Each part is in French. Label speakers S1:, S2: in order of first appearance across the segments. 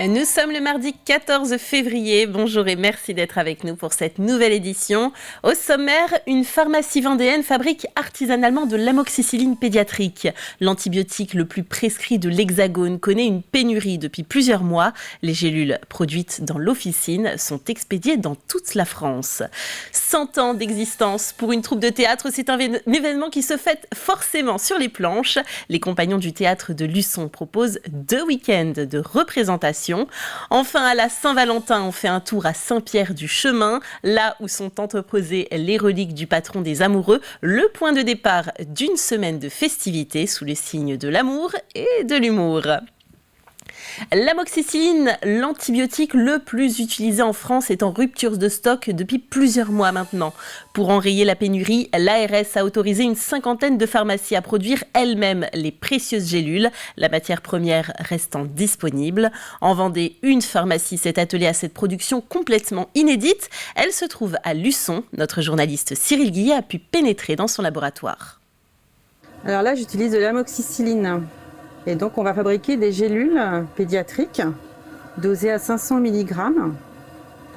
S1: Nous sommes le mardi 14 février. Bonjour et merci d'être avec nous pour cette nouvelle édition. Au sommaire, une pharmacie vendéenne fabrique artisanalement de l'amoxicilline pédiatrique. L'antibiotique le plus prescrit de l'Hexagone connaît une pénurie depuis plusieurs mois. Les gélules produites dans l'officine sont expédiées dans toute la France. 100 ans d'existence pour une troupe de théâtre, c'est un événement qui se fête forcément sur les planches. Les compagnons du théâtre de Luçon proposent 2 week-ends de représentation. Enfin, à la Saint-Valentin, on fait un tour à Saint-Pierre-du-Chemin, là où sont entreposées les reliques du patron des amoureux, le point de départ d'une semaine de festivités sous le signe de l'amour et de l'humour. L'amoxicilline, l'antibiotique le plus utilisé en France, est en rupture de stock depuis plusieurs mois maintenant. Pour enrayer la pénurie, l'ARS a autorisé une 50aine de pharmacies à produire elles-mêmes les précieuses gélules, la matière première restant disponible. En Vendée, une pharmacie s'est attelée à cette production complètement inédite. Elle se trouve à Luçon. Notre journaliste Cyril Guillet a pu pénétrer dans son laboratoire.
S2: Alors là, j'utilise de l'amoxicilline. Et donc, on va fabriquer des gélules pédiatriques dosées à 500 mg.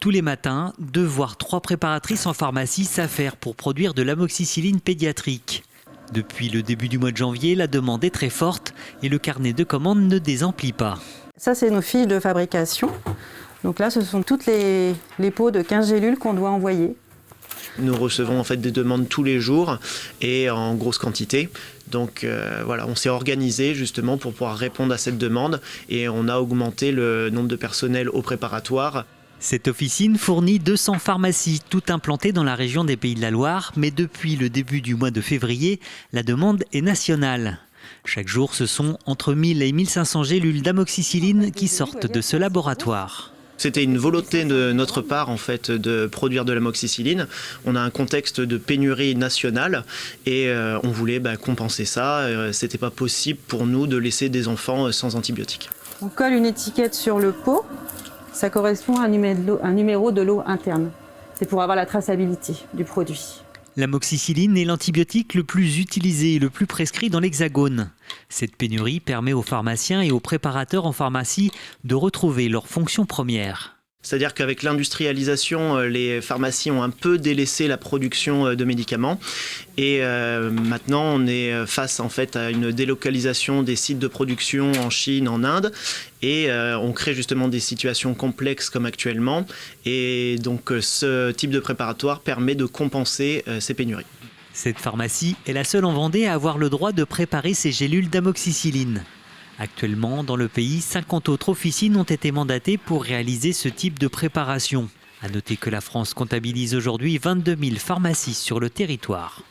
S3: Tous les matins, 2 voire 3 préparatrices en pharmacie s'affairent pour produire de l'amoxicilline pédiatrique. Depuis le début du mois de janvier, la demande est très forte et le carnet de commandes ne désemplit pas.
S2: Ça, c'est nos fiches de fabrication. Donc là, ce sont toutes les pots de 15 gélules qu'on doit envoyer.
S4: Nous recevons en fait des demandes tous les jours et en grosse quantité. Donc voilà, on s'est organisé justement pour pouvoir répondre à cette demande et on a augmenté le nombre de personnel au préparatoire.
S3: Cette officine fournit 200 pharmacies, toutes implantées dans la région des Pays de la Loire. Mais depuis le début du mois de février, la demande est nationale. Chaque jour, ce sont entre 1000 et 1500 gélules d'amoxicilline qui sortent de ce laboratoire.
S4: C'était une volonté de notre part en fait de produire de l'amoxicilline. On a un contexte de pénurie nationale et on voulait compenser ça. C'était pas possible pour nous de laisser des enfants sans antibiotiques.
S2: On colle une étiquette sur le pot. Ça correspond à un numéro de lot interne. C'est pour avoir la traçabilité du produit.
S3: L'amoxicilline est l'antibiotique le plus utilisé et le plus prescrit dans l'Hexagone. Cette pénurie permet aux pharmaciens et aux préparateurs en pharmacie de retrouver leur fonction première.
S4: C'est-à-dire qu'avec l'industrialisation, les pharmacies ont un peu délaissé la production de médicaments. Et maintenant, on est face en fait à une délocalisation des sites de production en Chine, en Inde. Et on crée justement des situations complexes comme actuellement. Et donc ce type de préparatoire permet de compenser ces pénuries.
S3: Cette pharmacie est la seule en Vendée à avoir le droit de préparer ces gélules d'amoxicilline. Actuellement, dans le pays, 50 autres officines ont été mandatées pour réaliser ce type de préparation. À noter que la France comptabilise aujourd'hui 22 000 pharmacies sur le territoire.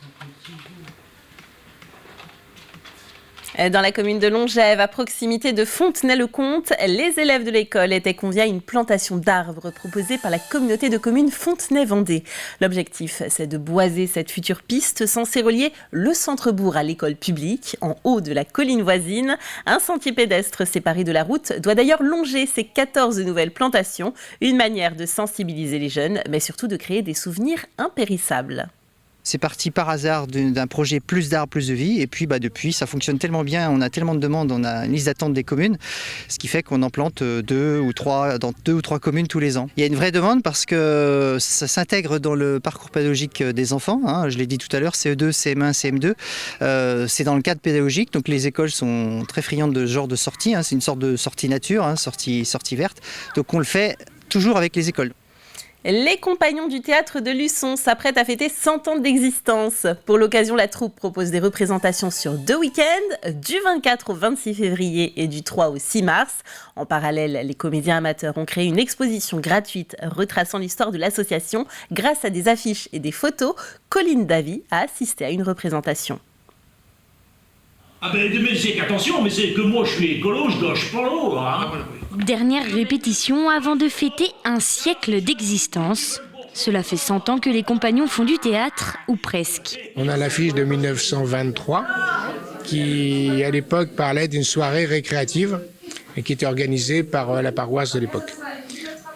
S1: Dans la commune de Longève, à proximité de Fontenay-le-Comte, les élèves de l'école étaient conviés à une plantation d'arbres proposée par la communauté de communes Fontenay-Vendée. L'objectif, c'est de boiser cette future piste censée relier le centre-bourg à l'école publique, en haut de la colline voisine. Un sentier pédestre séparé de la route doit d'ailleurs longer ces 14 nouvelles plantations, une manière de sensibiliser les jeunes, mais surtout de créer des souvenirs impérissables.
S5: C'est parti par hasard d'un projet plus d'arbres, plus de vie. Et puis depuis, ça fonctionne tellement bien, on a tellement de demandes, on a une liste d'attente des communes, ce qui fait qu'on en plante 2 ou 3 dans 2 ou 3 communes tous les ans. Il y a une vraie demande parce que ça s'intègre dans le parcours pédagogique des enfants. Je l'ai dit tout à l'heure, CE2, CM1, CM2. C'est dans le cadre pédagogique, donc les écoles sont très friandes de ce genre de sortie. C'est une sorte de sortie nature, sortie verte. Donc on le fait toujours avec les écoles.
S1: Les compagnons du théâtre de Luçon s'apprêtent à fêter 100 ans d'existence. Pour l'occasion, la troupe propose des représentations sur 2 week-ends, du 24 au 26 février et du 3 au 6 mars. En parallèle, les comédiens amateurs ont créé une exposition gratuite retraçant l'histoire de l'association grâce à des affiches et des photos. Colline Davy a assisté à une représentation.
S6: Ah mais c'est qu'attention, mais c'est que moi je suis écolo, je gauche pas l'eau, hein.
S7: Dernière répétition avant de fêter un siècle d'existence. Cela fait 100 ans que les compagnons font du théâtre, ou presque.
S8: On a l'affiche de 1923 qui, à l'époque, parlait d'une soirée récréative et qui était organisée par la paroisse de l'époque.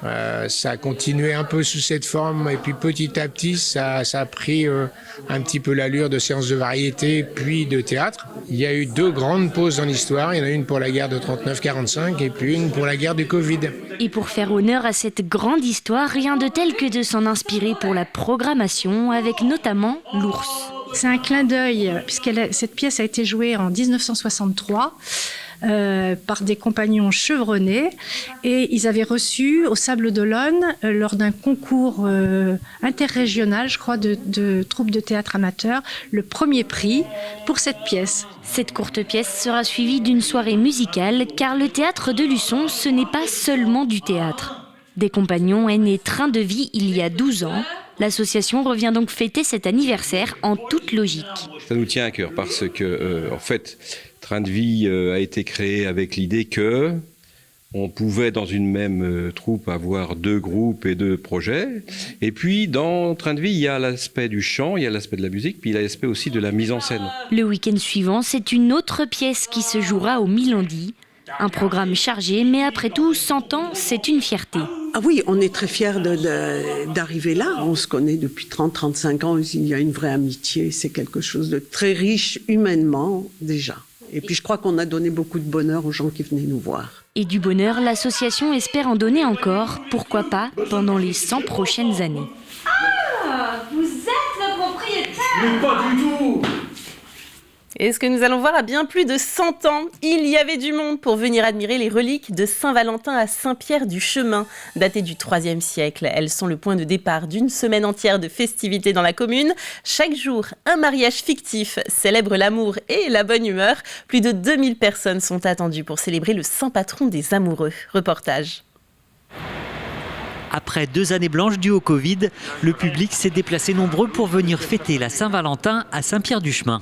S8: Ça a continué un peu sous cette forme et puis petit à petit ça a pris un petit peu l'allure de séances de variété puis de théâtre. Il y a eu 2 grandes pauses dans l'histoire, il y en a une pour la guerre de 39-45 et puis une pour la guerre du Covid.
S7: Et pour faire honneur à cette grande histoire, rien de tel que de s'en inspirer pour la programmation avec notamment l'ours.
S9: C'est un clin d'œil puisque cette pièce a été jouée en 1963. Par des compagnons chevronnés et ils avaient reçu au Sable d'Olonne lors d'un concours interrégional, je crois, de troupes de théâtre amateurs, le premier prix pour cette pièce.
S7: Cette courte pièce sera suivie d'une soirée musicale car le théâtre de Luçon, ce n'est pas seulement du théâtre. Des compagnons est né Train de vie il y a 12 ans. L'association revient donc fêter cet anniversaire en toute logique.
S10: Ça nous tient à cœur parce que, en fait, Train de vie a été créé avec l'idée que on pouvait dans une même troupe avoir 2 groupes et 2 projets. Et puis dans Train de vie, il y a l'aspect du chant, il y a l'aspect de la musique, puis il y a l'aspect aussi de la mise en scène.
S7: Le week-end suivant, c'est une autre pièce qui se jouera au Milandi. Un programme chargé, mais après tout, 100 ans, c'est une fierté.
S11: Ah oui, on est très fiers d'arriver là. On se connaît depuis 30-35 ans. Il y a une vraie amitié. C'est quelque chose de très riche humainement déjà. Et puis je crois qu'on a donné beaucoup de bonheur aux gens qui venaient nous voir.
S7: Et du bonheur, l'association espère en donner encore, pourquoi pas, pendant les 100 prochaines années.
S12: Ah, vous êtes le propriétaire?
S6: Mais pas du tout!
S1: Et ce que nous allons voir à bien plus de 100 ans, il y avait du monde pour venir admirer les reliques de Saint-Valentin à Saint-Pierre-du-Chemin, datées du IIIe siècle. Elles sont le point de départ d'une semaine entière de festivités dans la commune. Chaque jour, un mariage fictif célèbre l'amour et la bonne humeur. Plus de 2000 personnes sont attendues pour célébrer le saint patron des amoureux. Reportage.
S3: Après 2 années blanches dues au Covid, le public s'est déplacé nombreux pour venir fêter la Saint-Valentin à Saint-Pierre-du-Chemin.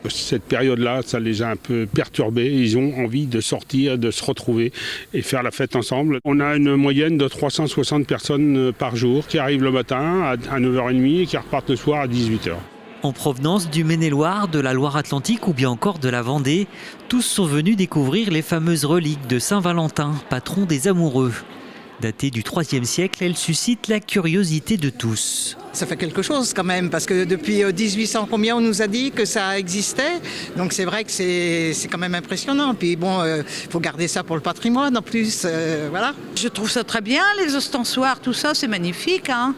S13: Cette période-là, ça les a un peu perturbés. Ils ont envie de sortir, de se retrouver et faire la fête ensemble. On a une moyenne de 360 personnes par jour qui arrivent le matin à 9h30 et qui repartent le soir à 18h.
S3: En provenance du Maine-et-Loire, de la Loire-Atlantique ou bien encore de la Vendée, tous sont venus découvrir les fameuses reliques de Saint-Valentin, patron des amoureux. Datée du IIIe siècle, elle suscite la curiosité de tous.
S14: Ça fait quelque chose quand même, parce que depuis 1800 combien on nous a dit que ça existait. Donc c'est vrai que c'est quand même impressionnant. Puis bon, faut garder ça pour le patrimoine en plus, voilà.
S15: Je trouve ça très bien, les ostensoirs, tout ça, c'est magnifique. Hein.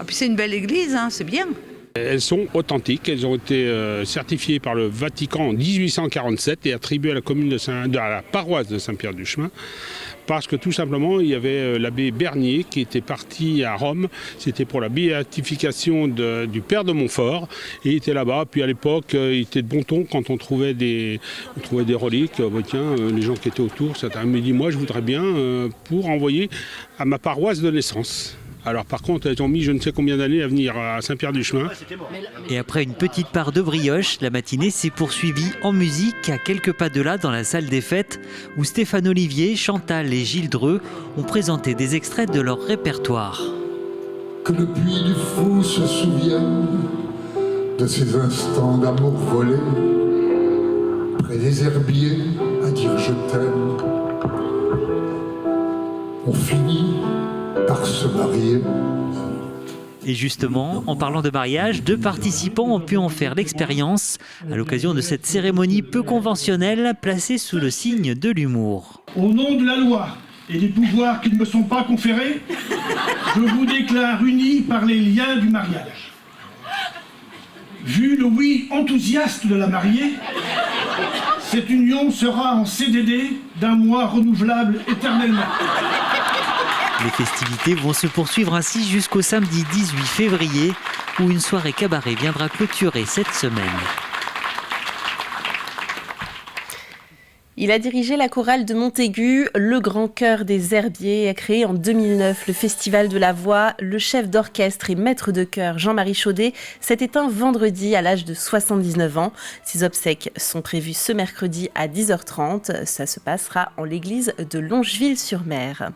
S15: Et puis c'est une belle église, hein, c'est bien.
S13: Elles sont authentiques, elles ont été certifiées par le Vatican en 1847 et attribuées à la commune à la paroisse de Saint-Pierre-du-Chemin. Parce que tout simplement, il y avait l'abbé Bernier qui était parti à Rome. C'était pour la béatification du père de Montfort. Et il était là-bas. Puis à l'époque, il était de bon ton quand on trouvait des reliques. Les gens qui étaient autour, certains me disent, moi je voudrais bien pour envoyer à ma paroisse de naissance. Alors par contre, elles ont mis je ne sais combien d'années à venir à Saint-Pierre-du-Chemin.
S3: Et après une petite part de brioche, la matinée s'est poursuivie en musique à quelques pas de là dans la salle des fêtes où Stéphane Olivier, Chantal et Gilles Dreux ont présenté des extraits de leur répertoire.
S16: Que le puits du fou se souvienne de ces instants d'amour volés près des herbiers à dire je t'aime. On finit par se marier.
S3: Et justement, en parlant de mariage, 2 participants ont pu en faire l'expérience à l'occasion de cette cérémonie peu conventionnelle placée sous le signe de l'humour.
S6: Au nom de la loi et des pouvoirs qui ne me sont pas conférés, je vous déclare unis par les liens du mariage. Vu le oui enthousiaste de la mariée, cette union sera en CDD d'1 mois renouvelable éternellement.
S3: Les festivités vont se poursuivre ainsi jusqu'au samedi 18 février où une soirée cabaret viendra clôturer cette semaine.
S1: Il a dirigé la chorale de Montaigu, le Grand Chœur des Herbiers, a créé en 2009 le Festival de la Voix. Le chef d'orchestre et maître de chœur Jean-Marie Chaudet s'est éteint vendredi à l'âge de 79 ans. Ses obsèques sont prévues ce mercredi à 10h30. Ça se passera en l'église de Longeville-sur-Mer.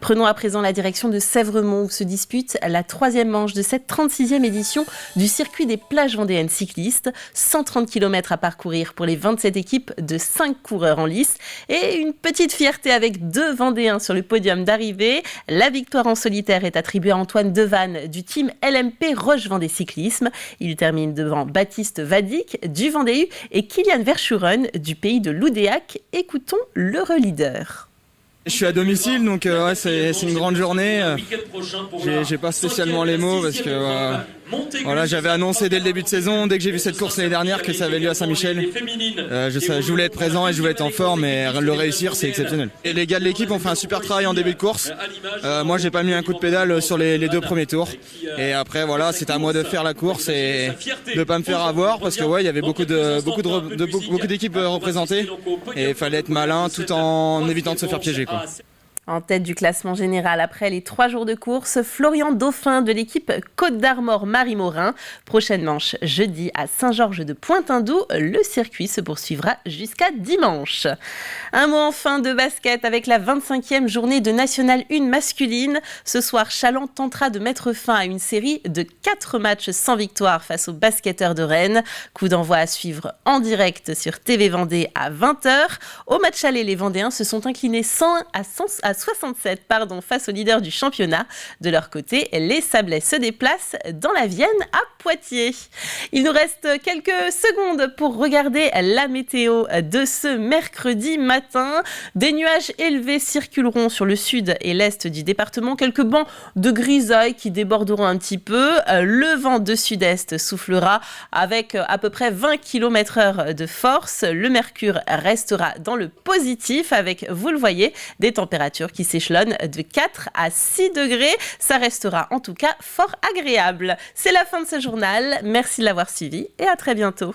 S1: Prenons à présent la direction de Sèvremont où se dispute la 3e manche de cette 36e édition du circuit des plages vendéennes cyclistes. 130 km à parcourir pour les 27 équipes de 5 coureurs en lice et une petite fierté avec 2 Vendéens sur le podium d'arrivée. La victoire en solitaire est attribuée à Antoine Devanne du team LMP Roche Vendée Cyclisme. Il termine devant Baptiste Vadic du Vendée U et Kylian Verschuren du pays de Loudéac. Écoutons le leader.
S17: Je suis à domicile, donc ouais, c'est une grande journée. J'ai pas spécialement les mots parce que voilà, j'avais annoncé dès le début de saison, dès que j'ai vu cette course l'année dernière, que ça avait lieu à Saint-Michel. Je voulais être présent et je voulais être en forme, et le réussir, c'est exceptionnel. Et les gars de l'équipe ont fait un super travail en début de course. Moi, j'ai pas mis un coup de pédale sur les 2 premiers tours. Et après, voilà, c'est à moi de faire la course et de pas me faire avoir parce que ouais, il y avait beaucoup d'équipes représentées et il fallait être malin tout en évitant de se faire piéger, quoi.
S1: En tête du classement général après les 3 jours de course, Florian Dauphin de l'équipe Côte d'Armor Marie-Morin. Prochaine manche jeudi à Saint-Georges de Pointe-Indou. Le circuit se poursuivra jusqu'à dimanche. Un mot enfin de basket avec la 25e journée de National 1 masculine. Ce soir, Challans tentera de mettre fin à une série de 4 matchs sans victoire face aux basketteurs de Rennes. Coup d'envoi à suivre en direct sur TV Vendée à 20h. Au match aller, les Vendéens se sont inclinés 101 à 67 face au leader du championnat. De leur côté, les Sablais se déplacent dans la Vienne à Poitiers. Il nous reste quelques secondes pour regarder la météo de ce mercredi matin. Des nuages élevés circuleront sur le sud et l'est du département. Quelques bancs de grisaille qui déborderont un petit peu. Le vent de sud-est soufflera avec à peu près 20 km/h de force. Le mercure restera dans le positif avec, vous le voyez, des températures qui s'échelonnent de 4 à 6 degrés. Ça restera en tout cas fort agréable. C'est la fin de ce journal. Merci de l'avoir suivi et à très bientôt.